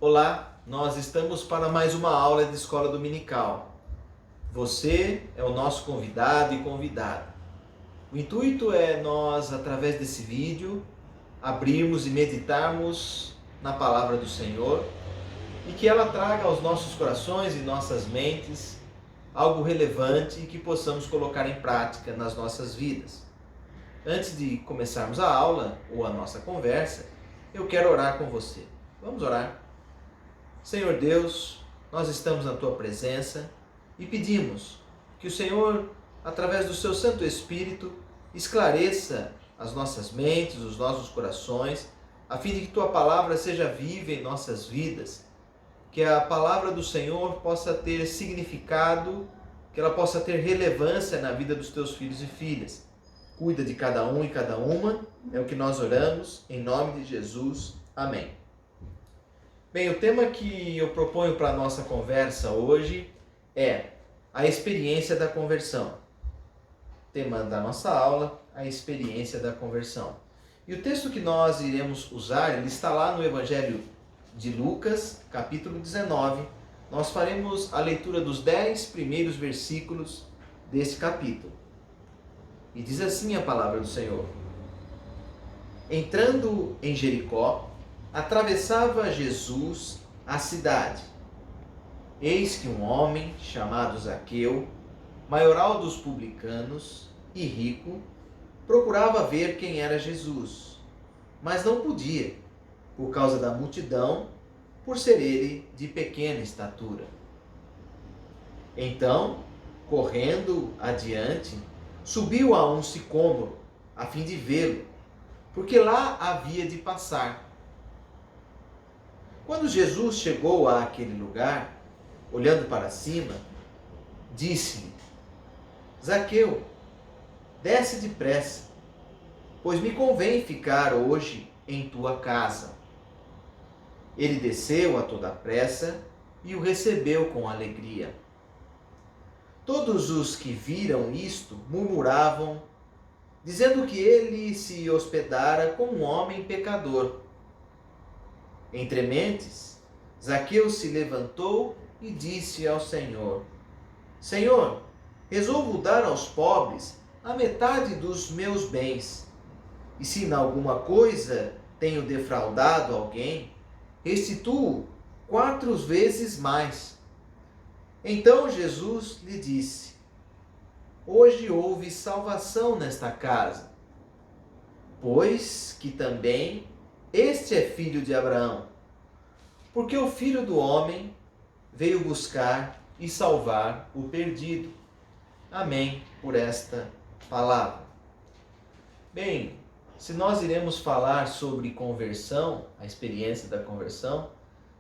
Olá, nós estamos para mais uma aula de escola dominical. Você é o nosso convidado e convidada. O intuito é nós, através desse vídeo, abrirmos e meditarmos na palavra do Senhor e que ela traga aos nossos corações e nossas mentes algo relevante e que possamos colocar em prática nas nossas vidas. Antes de começarmos a aula ou a nossa conversa, eu quero orar com você. Vamos orar. Senhor Deus, nós estamos na Tua presença e pedimos que o Senhor, através do Seu Santo Espírito, esclareça as nossas mentes, os nossos corações, a fim de que Tua palavra seja viva em nossas vidas, que a palavra do Senhor possa ter significado, que ela possa ter relevância na vida dos Teus filhos e filhas. Cuida de cada um e cada uma, é o que nós oramos, em nome de Jesus. Amém. Bem, o tema que eu proponho para a nossa conversa hoje é a experiência da conversão. Tema da nossa aula, a experiência da conversão. E o texto que nós iremos usar, ele está lá no Evangelho de Lucas, capítulo 19. Nós faremos a leitura dos 10 primeiros versículos desse capítulo. E diz assim a palavra do Senhor: Entrando em Jericó, atravessava Jesus a cidade. Eis que um homem chamado Zaqueu, maioral dos publicanos e rico, procurava ver quem era Jesus, mas não podia, por causa da multidão, por ser ele de pequena estatura. Então, correndo adiante, subiu a um sicômoro, a fim de vê-lo, porque lá havia de passar. Quando Jesus chegou àquele lugar, olhando para cima, disse-lhe: Zaqueu, desce depressa, pois me convém ficar hoje em tua casa. Ele desceu a toda pressa e o recebeu com alegria. Todos os que viram isto murmuravam, dizendo que ele se hospedara com um homem pecador. Entre mentes, Zaqueu se levantou e disse ao Senhor: Senhor, resolvo dar aos pobres a metade dos meus bens. E se em alguma coisa tenho defraudado alguém, restituo 4 vezes mais. Então Jesus lhe disse: Hoje houve salvação nesta casa, pois que também este é filho de Abraão, porque o Filho do Homem veio buscar e salvar o perdido. Amém por esta palavra. Bem, se nós iremos falar sobre conversão, a experiência da conversão,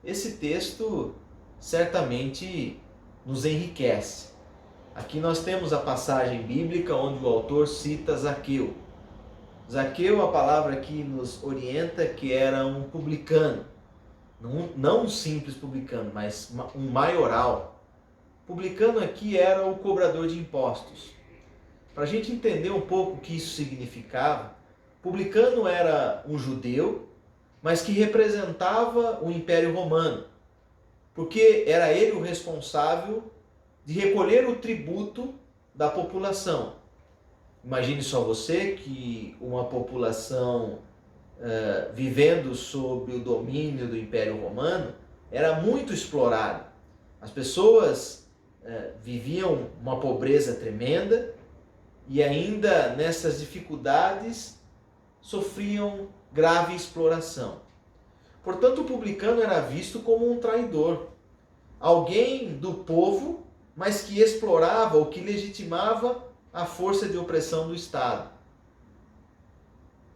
esse texto certamente nos enriquece. Aqui nós temos a passagem bíblica onde o autor cita Zaqueu. Zaqueu, a palavra que nos orienta que era um publicano, não um simples publicano, mas um maioral. Publicano aqui era o cobrador de impostos. Para a gente entender um pouco o que isso significava, publicano era um judeu, mas que representava o Império Romano, porque era ele o responsável de recolher o tributo da população. Imagine só você que uma população vivendo sob o domínio do Império Romano era muito explorada. As pessoas viviam uma pobreza tremenda e ainda nessas dificuldades sofriam grave exploração. Portanto, o publicano era visto como um traidor, alguém do povo, mas que explorava ou que legitimava a força de opressão do Estado.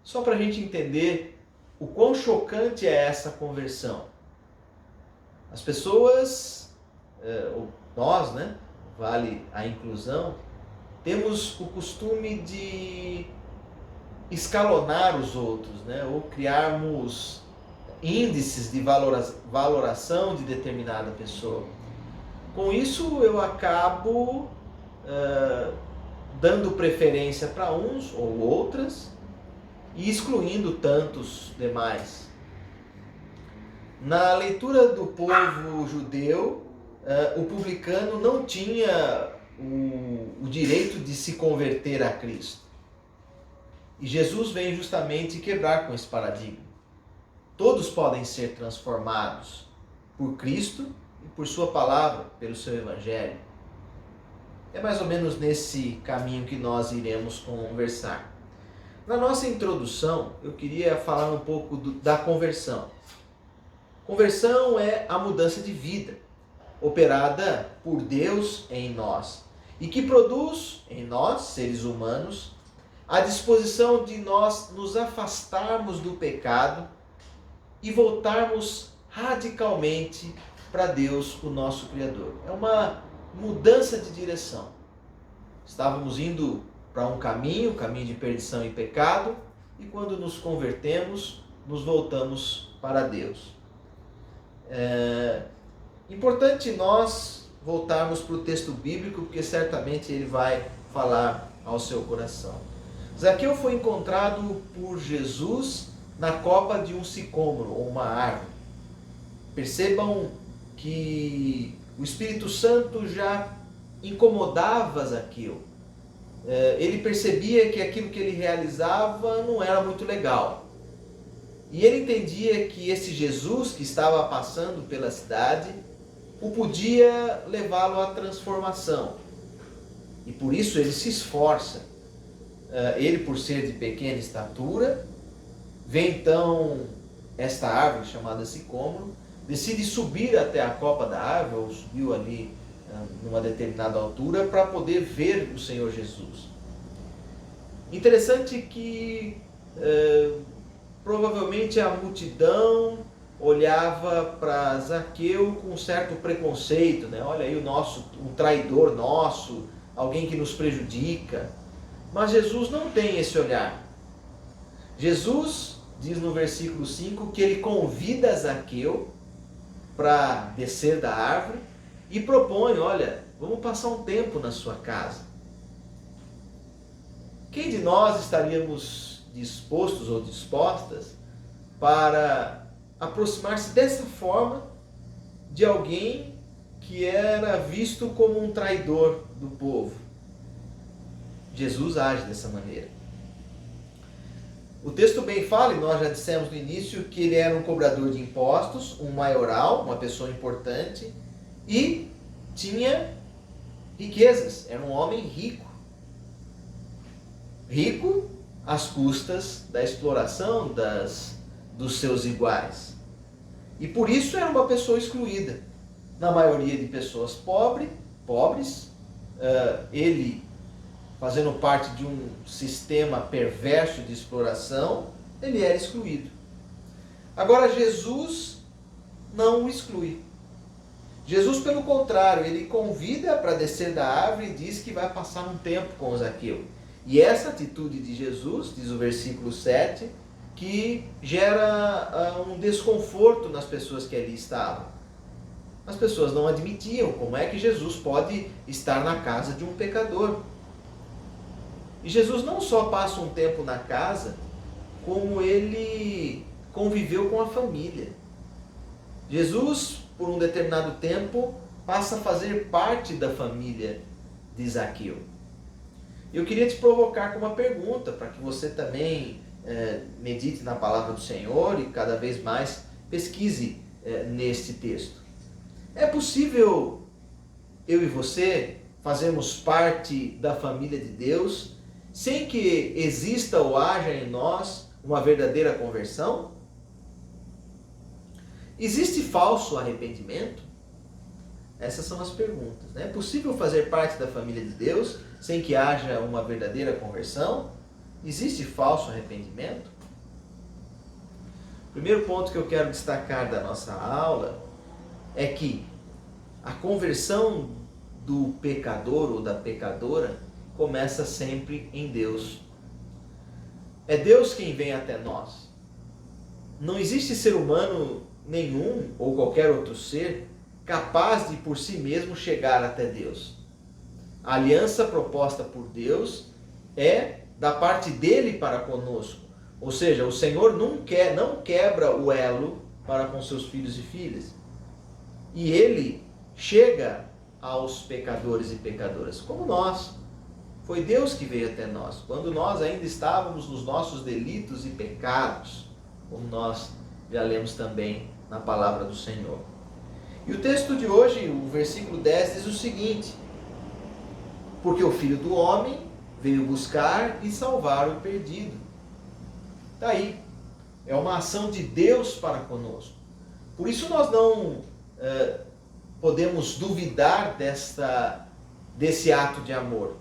Só para a gente entender o quão chocante é essa conversão. As pessoas, nós, vale a inclusão, temos o costume de escalonar os outros, ou criarmos índices de valoração de determinada pessoa. Com isso, eu acabo dando preferência para uns ou outras e excluindo tantos demais. Na leitura do povo judeu, o publicano não tinha o direito de se converter a Cristo. E Jesus vem justamente quebrar com esse paradigma. Todos podem ser transformados por Cristo e por sua palavra, pelo seu evangelho. É mais ou menos nesse caminho que nós iremos conversar. Na nossa introdução, eu queria falar um pouco da conversão. Conversão é a mudança de vida, operada por Deus em nós, e que produz em nós, seres humanos, a disposição de nós nos afastarmos do pecado e voltarmos radicalmente para Deus, o nosso Criador. É uma mudança de direção. Estávamos indo para um caminho de perdição e pecado, e quando nos convertemos, nos voltamos para Deus. É importante nós voltarmos para o texto bíblico, porque certamente ele vai falar ao seu coração. Zaqueu foi encontrado por Jesus na copa de um sicômoro, ou uma árvore. Percebam que o Espírito Santo já incomodava Zaqueu. Ele percebia que aquilo que ele realizava não era muito legal. E ele entendia que esse Jesus que estava passando pela cidade o podia levá-lo à transformação. E por isso ele se esforça. Ele, por ser de pequena estatura, vê então esta árvore chamada sicômoro, decide subir até a copa da árvore, ou subiu ali numa determinada altura, para poder ver o Senhor Jesus. Interessante que provavelmente a multidão olhava para Zaqueu com um certo preconceito, né? Olha aí um traidor nosso, alguém que nos prejudica. Mas Jesus não tem esse olhar. Jesus diz no versículo 5 que ele convida Zaqueu para descer da árvore e propõe, olha, vamos passar um tempo na sua casa. Quem de nós estaríamos dispostos ou dispostas para aproximar-se dessa forma de alguém que era visto como um traidor do povo? Jesus age dessa maneira. O texto bem fala, e nós já dissemos no início, que ele era um cobrador de impostos, um maioral, uma pessoa importante, e tinha riquezas, era um homem rico. Rico às custas da exploração dos seus iguais. E por isso era uma pessoa excluída. Na maioria de pessoas pobres, ele, fazendo parte de um sistema perverso de exploração, ele era excluído. Agora Jesus não o exclui. Jesus, pelo contrário, ele convida para descer da árvore e diz que vai passar um tempo com Zaqueu. E essa atitude de Jesus, diz o versículo 7, que gera um desconforto nas pessoas que ali estavam. As pessoas não admitiam como é que Jesus pode estar na casa de um pecador. E Jesus não só passa um tempo na casa, como ele conviveu com a família. Jesus, por um determinado tempo, passa a fazer parte da família de Zaqueu. Eu queria te provocar com uma pergunta, para que você também medite na palavra do Senhor e cada vez mais pesquise neste texto. É possível eu e você fazermos parte da família de Deus sem que exista ou haja em nós uma verdadeira conversão? Existe falso arrependimento? Essas são as perguntas, né? É possível fazer parte da família de Deus sem que haja uma verdadeira conversão? Existe falso arrependimento? O primeiro ponto que eu quero destacar da nossa aula é que a conversão do pecador ou da pecadora começa sempre em Deus. É Deus quem vem até nós. Não existe ser humano nenhum ou qualquer outro ser capaz de por si mesmo chegar até Deus. A aliança proposta por Deus é da parte dele para conosco. Ou seja, o Senhor não quebra o elo para com seus filhos e filhas. E ele chega aos pecadores e pecadoras, como nós. Foi Deus que veio até nós, quando nós ainda estávamos nos nossos delitos e pecados, como nós já lemos também na palavra do Senhor. E o texto de hoje, o versículo 10, diz o seguinte: porque o Filho do Homem veio buscar e salvar o perdido. Está aí, é uma ação de Deus para conosco. Por isso nós não podemos duvidar desse ato de amor.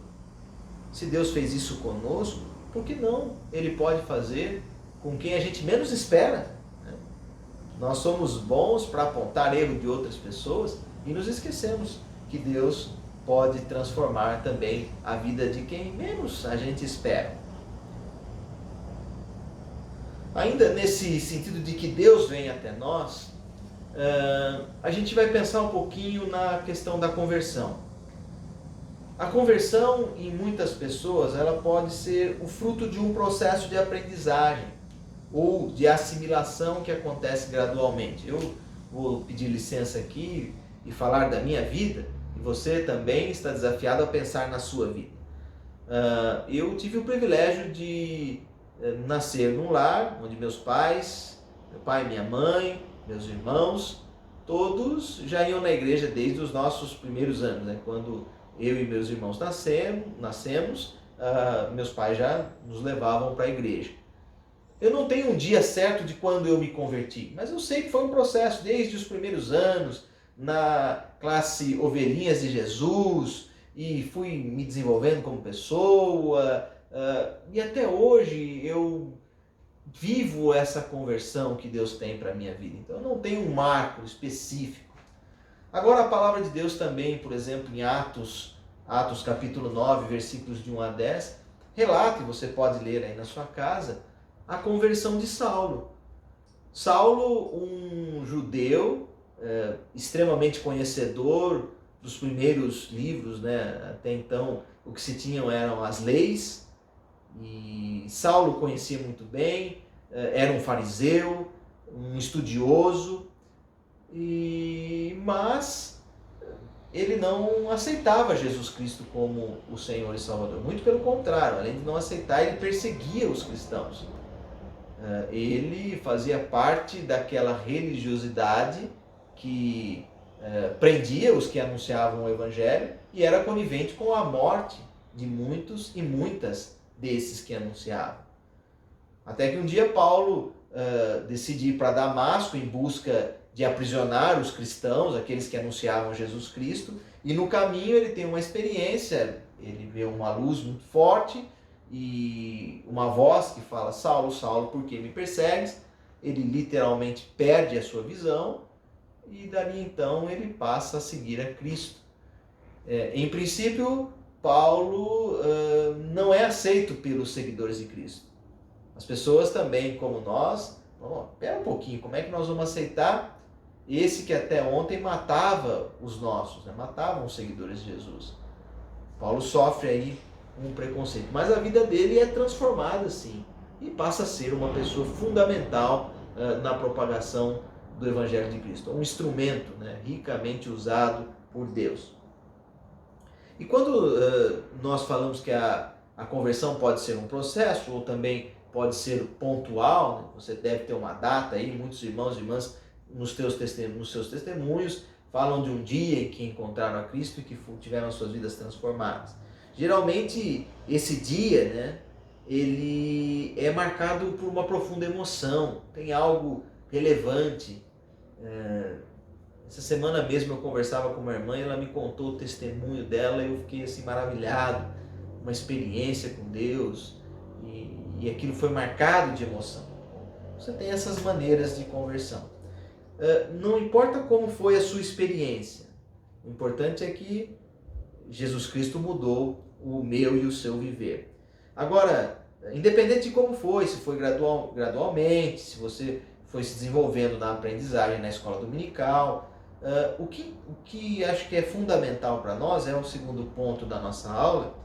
Se Deus fez isso conosco, por que não Ele pode fazer com quem a gente menos espera? Nós somos bons para apontar erro de outras pessoas e nos esquecemos que Deus pode transformar também a vida de quem menos a gente espera. Ainda nesse sentido de que Deus vem até nós, a gente vai pensar um pouquinho na questão da conversão. A conversão, em muitas pessoas, ela pode ser o fruto de um processo de aprendizagem ou de assimilação que acontece gradualmente. Eu vou pedir licença aqui e falar da minha vida, e você também está desafiado a pensar na sua vida. Eu tive o privilégio de nascer num lar onde meus pais, meu pai, minha mãe, meus irmãos, todos já iam na igreja desde os nossos primeiros anos, né? Quando eu e meus irmãos nascemos, meus pais já nos levavam para a igreja. Eu não tenho um dia certo de quando eu me converti, mas eu sei que foi um processo desde os primeiros anos, na classe Ovelhinhas de Jesus, e fui me desenvolvendo como pessoa, e até hoje eu vivo essa conversão que Deus tem para a minha vida. Então eu não tenho um marco específico. Agora a palavra de Deus também, por exemplo, em Atos capítulo 9, versículos de 1 a 10, relata, e você pode ler aí na sua casa, a conversão de Saulo. Saulo, um judeu extremamente conhecedor dos primeiros livros, né? Até então o que se tinham eram as leis, e Saulo conhecia muito bem, era um fariseu, um estudioso, mas ele não aceitava Jesus Cristo como o Senhor e Salvador. Muito pelo contrário, além de não aceitar, ele perseguia os cristãos. Ele fazia parte daquela religiosidade que prendia os que anunciavam o Evangelho e era conivente com a morte de muitos e muitas desses que anunciavam. Até que um dia Paulo decide ir para Damasco em busca de aprisionar os cristãos, aqueles que anunciavam Jesus Cristo, e no caminho ele tem uma experiência, ele vê uma luz muito forte e uma voz que fala: Saulo, Saulo, por que me persegues? Ele literalmente perde a sua visão e dali então ele passa a seguir a Cristo. Em princípio, Paulo não é aceito pelos seguidores de Cristo. As pessoas também, como nós, espera um pouquinho, como é que nós vamos aceitar esse que até ontem matava os nossos, né? Matava os seguidores de Jesus? Paulo sofre aí um preconceito, mas a vida dele é transformada sim, e passa a ser uma pessoa fundamental na propagação do Evangelho de Cristo, um instrumento, né, ricamente usado por Deus. E quando nós falamos que a conversão pode ser um processo, ou também pode ser pontual, né? Você deve ter uma data aí, muitos irmãos e irmãs nos seus testemunhos falam de um dia em que encontraram a Cristo e que tiveram as suas vidas transformadas. Geralmente esse dia, né, ele é marcado por uma profunda emoção, tem algo relevante. Essa semana mesmo eu conversava com uma irmã e ela me contou o testemunho dela e eu fiquei assim maravilhado, uma experiência com Deus, e aquilo foi marcado de emoção. Você tem essas maneiras de conversão. Não importa como foi a sua experiência, o importante é que Jesus Cristo mudou o meu e o seu viver. Agora, independente de como foi, se foi gradualmente, se você foi se desenvolvendo na aprendizagem na escola dominical, o que acho que é fundamental para nós, é o segundo ponto da nossa aula,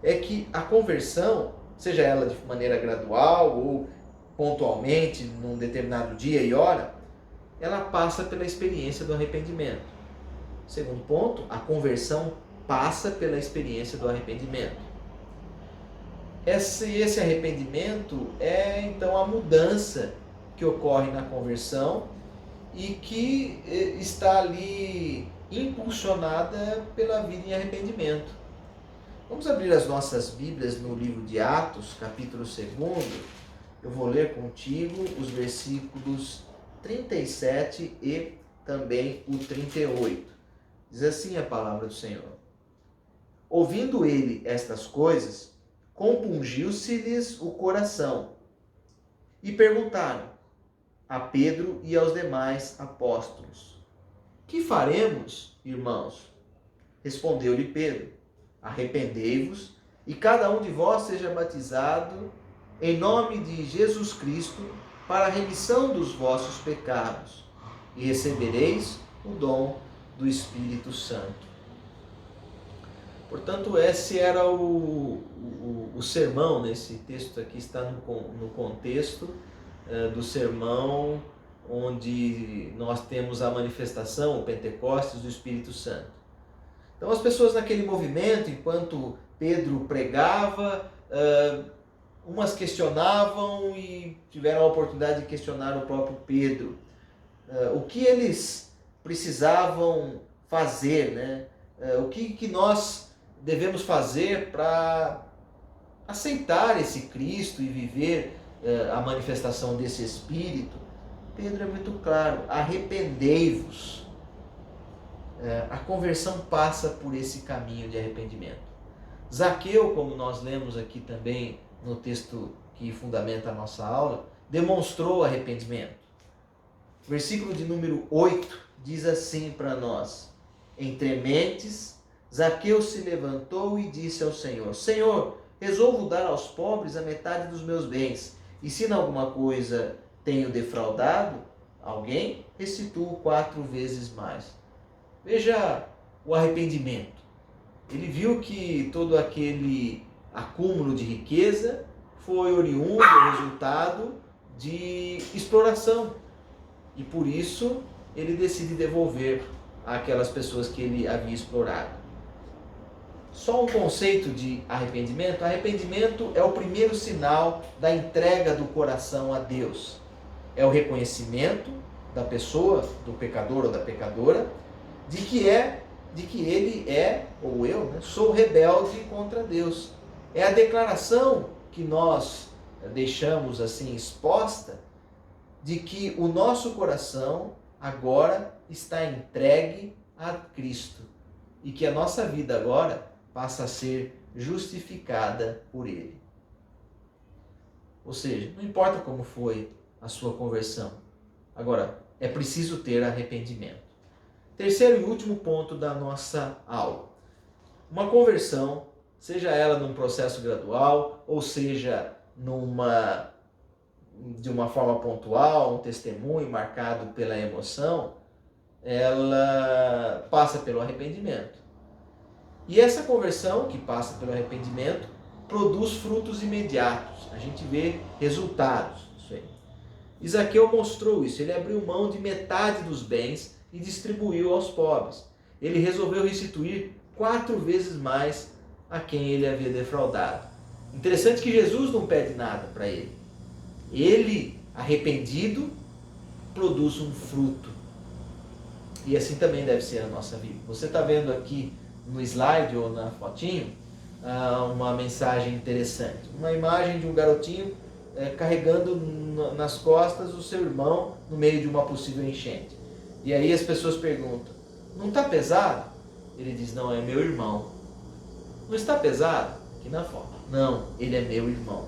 é que a conversão, seja ela de maneira gradual ou pontualmente, num determinado dia e hora, ela passa pela experiência do arrependimento. Segundo ponto, a conversão passa pela experiência do arrependimento. Esse arrependimento é então a mudança que ocorre na conversão e que está ali impulsionada pela vida em arrependimento. Vamos abrir as nossas Bíblias no livro de Atos, capítulo 2. Eu vou ler contigo os versículos 37 e também o 38. Diz assim a palavra do Senhor. Ouvindo ele estas coisas, compungiu-se-lhes o coração e perguntaram a Pedro e aos demais apóstolos: que faremos, irmãos? Respondeu-lhe Pedro: arrependei-vos e cada um de vós seja batizado em nome de Jesus Cristo para a remissão dos vossos pecados e recebereis o dom do Espírito Santo. Portanto, esse era o sermão, nesse texto aqui está no contexto do sermão onde nós temos a manifestação, o Pentecostes do Espírito Santo. Então as pessoas naquele movimento, enquanto Pedro pregava, umas questionavam e tiveram a oportunidade de questionar o próprio Pedro. O que eles precisavam fazer, né? O que nós devemos fazer para aceitar esse Cristo e viver a manifestação desse Espírito? Pedro é muito claro: arrependei-vos. A conversão passa por esse caminho de arrependimento. Zaqueu, como nós lemos aqui também no texto que fundamenta a nossa aula, demonstrou arrependimento. Versículo de número 8 diz assim para nós: entre mentes, Zaqueu se levantou e disse ao Senhor: Senhor, resolvo dar aos pobres a metade dos meus bens, e se em alguma coisa tenho defraudado alguém, restituo 4 vezes mais. Veja o arrependimento. Ele viu que todo aquele acúmulo de riqueza foi oriundo, resultado de exploração. E por isso ele decide devolver àquelas pessoas que ele havia explorado. Só um conceito de arrependimento. Arrependimento é o primeiro sinal da entrega do coração a Deus. É o reconhecimento da pessoa, do pecador ou da pecadora, de que ele é, ou eu, né, sou rebelde contra Deus. É a declaração que nós deixamos assim exposta de que o nosso coração agora está entregue a Cristo e que a nossa vida agora passa a ser justificada por Ele. Ou seja, não importa como foi a sua conversão, agora é preciso ter arrependimento. Terceiro e último ponto da nossa aula. Uma conversão, seja ela num processo gradual, ou seja de uma forma pontual, um testemunho marcado pela emoção, ela passa pelo arrependimento. E essa conversão, que passa pelo arrependimento, produz frutos imediatos. A gente vê resultados disso aí. Zaqueu mostrou isso. Ele abriu mão de metade dos bens e distribuiu aos pobres. Ele resolveu restituir 4 vezes mais a quem ele havia defraudado. Interessante que Jesus não pede nada para ele. Ele, arrependido, produz um fruto. E assim também deve ser a nossa vida. Você está vendo aqui no slide ou na fotinho uma mensagem interessante. Uma imagem de um garotinho carregando nas costas o seu irmão no meio de uma possível enchente. E aí as pessoas perguntam: não está pesado? Ele diz: não, é meu irmão. Não está pesado? Aqui na foto. Não, ele é meu irmão.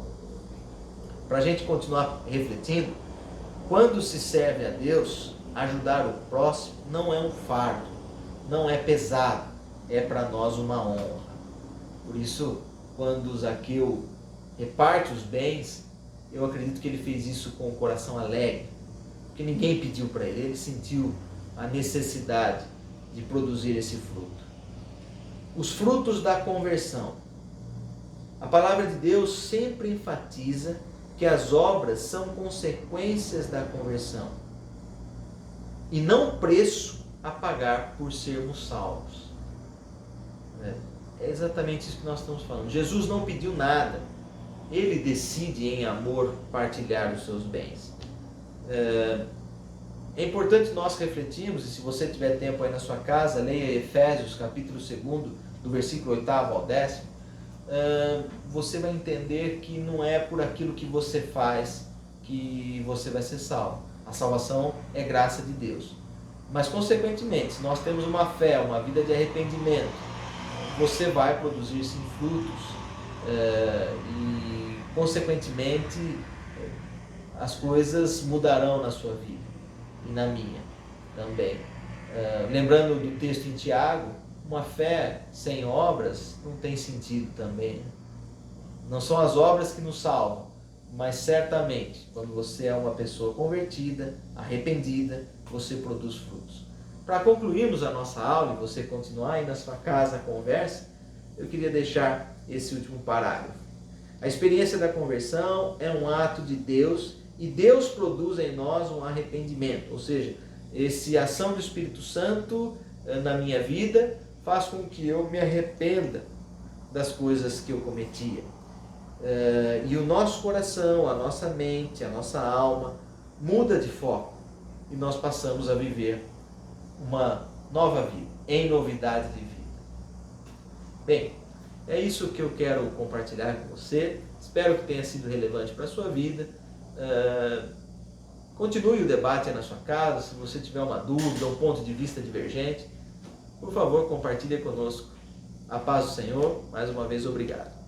Para a gente continuar refletindo, quando se serve a Deus, ajudar o próximo não é um fardo, não é pesado, é para nós uma honra. Por isso, quando Zaqueu reparte os bens, eu acredito que ele fez isso com o coração alegre, porque ninguém pediu para ele, ele sentiu a necessidade de produzir esse fruto. Os frutos da conversão. A palavra de Deus sempre enfatiza que as obras são consequências da conversão. e não preço a pagar por sermos salvos. É exatamente isso que nós estamos falando. Jesus não pediu nada. Ele decide em amor partilhar os seus bens. É importante nós refletirmos, e se você tiver tempo aí na sua casa, leia Efésios capítulo 2, do versículo 8 ao 10, você vai entender que não é por aquilo que você faz que você vai ser salvo. A salvação é graça de Deus. Mas, consequentemente, se nós temos uma fé, uma vida de arrependimento, você vai produzir sim frutos e, consequentemente, as coisas mudarão na sua vida e na minha também. Lembrando do texto em Tiago, uma fé sem obras não tem sentido também. Não são as obras que nos salvam, mas certamente, quando você é uma pessoa convertida, arrependida, você produz frutos. Para concluirmos a nossa aula e você continuar aí na sua casa a conversa, eu queria deixar esse último parágrafo. A experiência da conversão é um ato de Deus e Deus produz em nós um arrependimento, ou seja, essa ação do Espírito Santo na minha vida faz com que eu me arrependa das coisas que eu cometia. E o nosso coração, a nossa mente, a nossa alma muda de foco e nós passamos a viver uma nova vida, em novidade de vida. Bem, é isso que eu quero compartilhar com você. Espero que tenha sido relevante para a sua vida. Continue o debate aí na sua casa. Se você tiver uma dúvida, um ponto de vista divergente, por favor, compartilhe conosco. A paz do Senhor. Mais uma vez, obrigado.